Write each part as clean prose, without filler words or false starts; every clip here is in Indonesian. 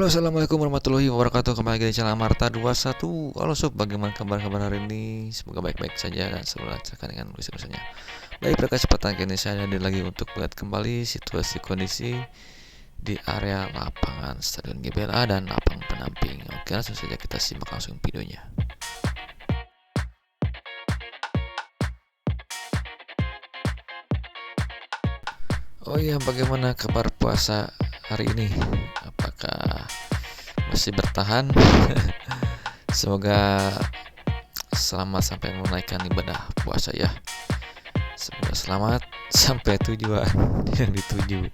Halo, assalamualaikum warahmatullahi wabarakatuh. Kembali lagi di channel Amarta21. Halo sob, bagaimana kabar hari ini? Semoga baik-baik saja dan selalu lancar dengan urusan-urusannya. Baik, pada kesempatan kali ini saya hadir lagi untuk melihat kembali situasi kondisi di area lapangan Stadion GBLA dan lapangan pendamping. Oke, langsung saja kita simak langsung videonya. Oh iya, bagaimana kabar puasa hari ini? Apakah masih bertahan? Semoga selamat sampai menunaikan ibadah puasa ya. Semoga selamat sampai tujuan yang dituju.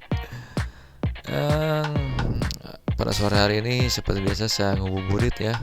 Pada sore hari ini seperti biasa saya ngabuburit ya.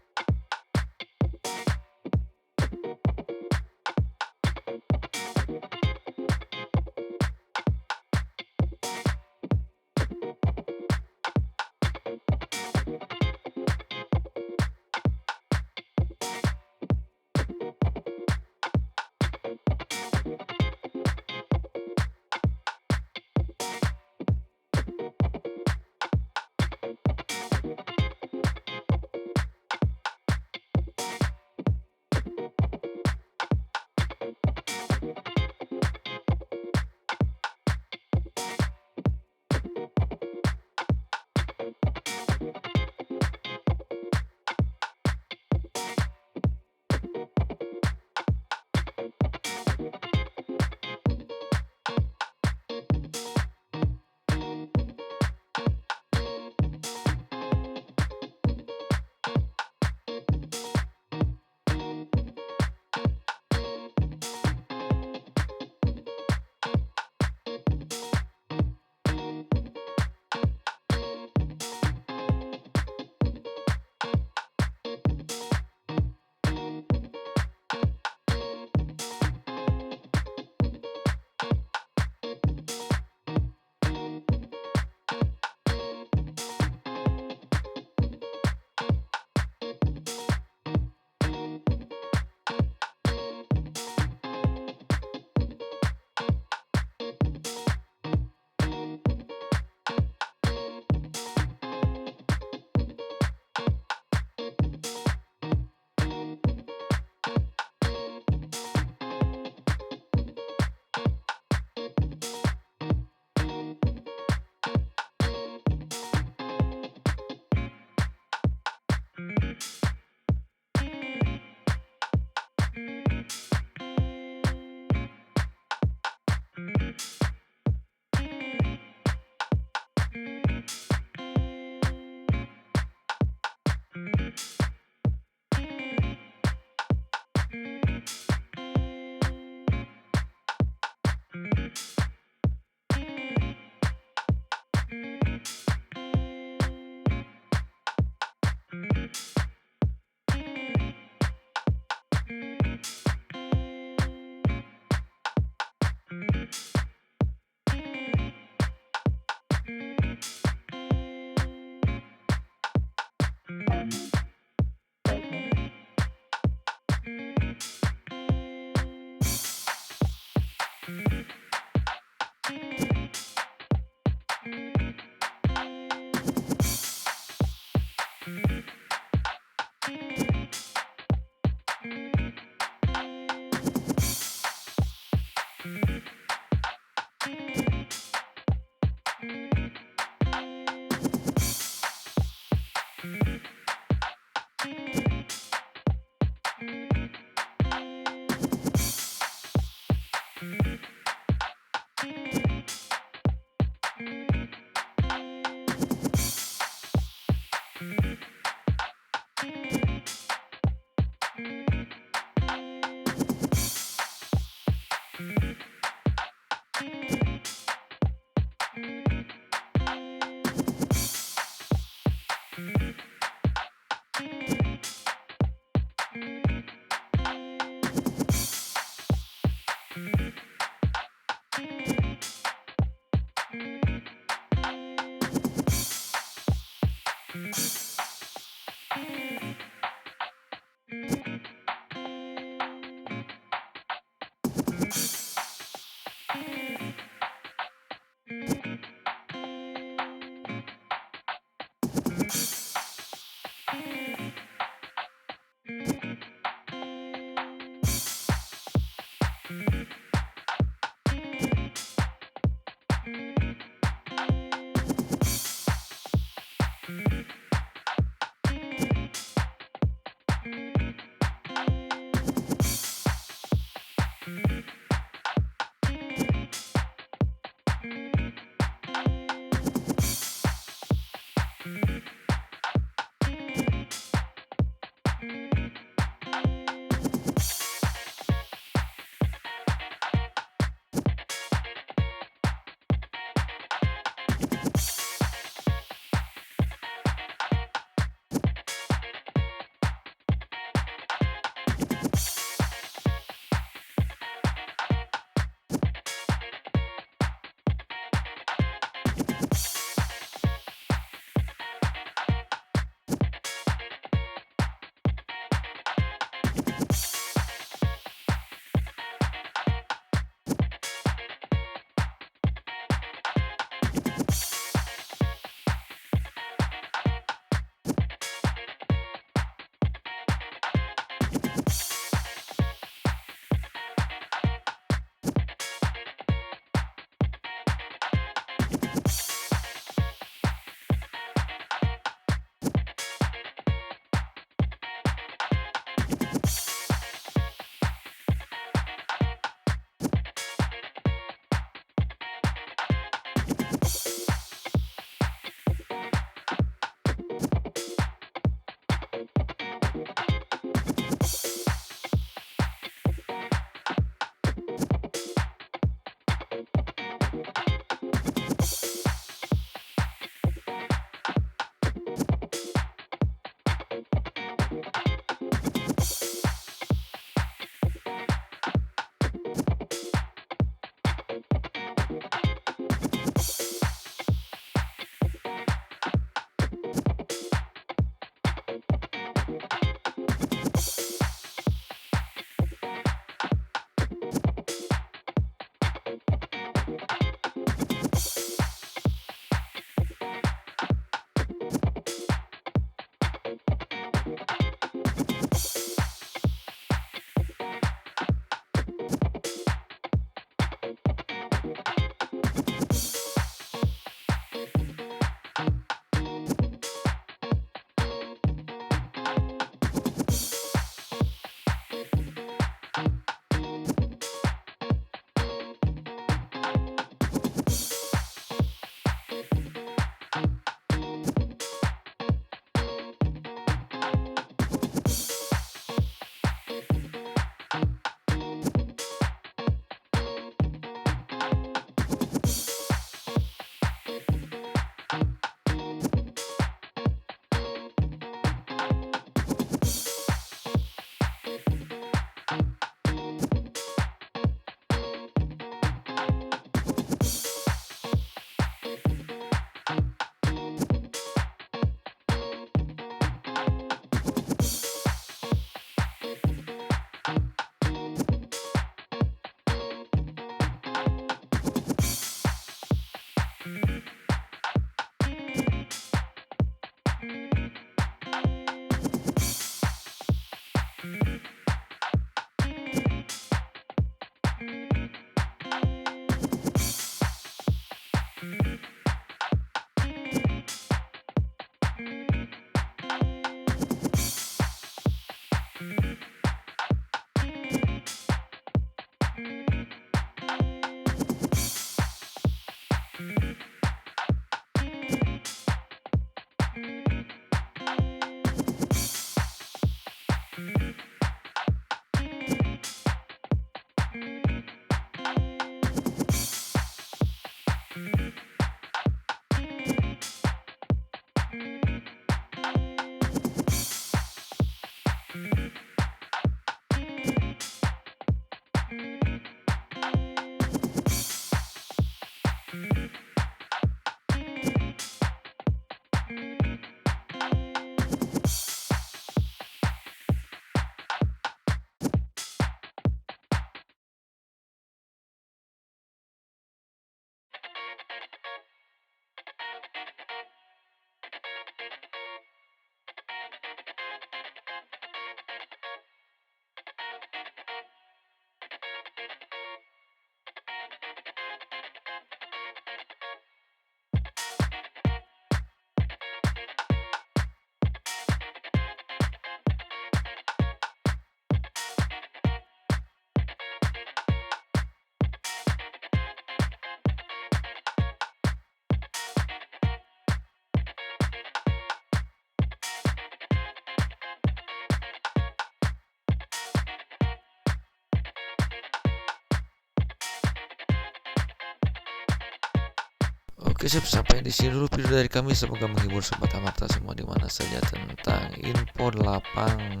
Oke sip, sampai di sini dulu video dari kami. Semoga menghibur sobat Amarta semua di mana saja tentang info lapang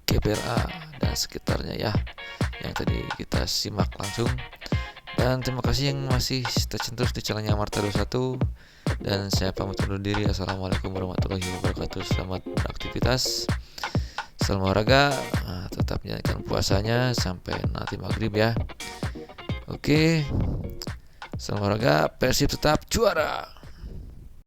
GBRA dan sekitarnya ya, yang tadi kita simak langsung. Dan terima kasih yang masih stay tune terus di channelnya Amarta 21. Dan saya pamit undur diri. Assalamualaikum warahmatullahi wabarakatuh. Selamat beraktivitas, selamat olahraga, tetap jalankan puasanya sampai nanti maghrib ya. Oke, selamat olahraga, Persib tetap juara.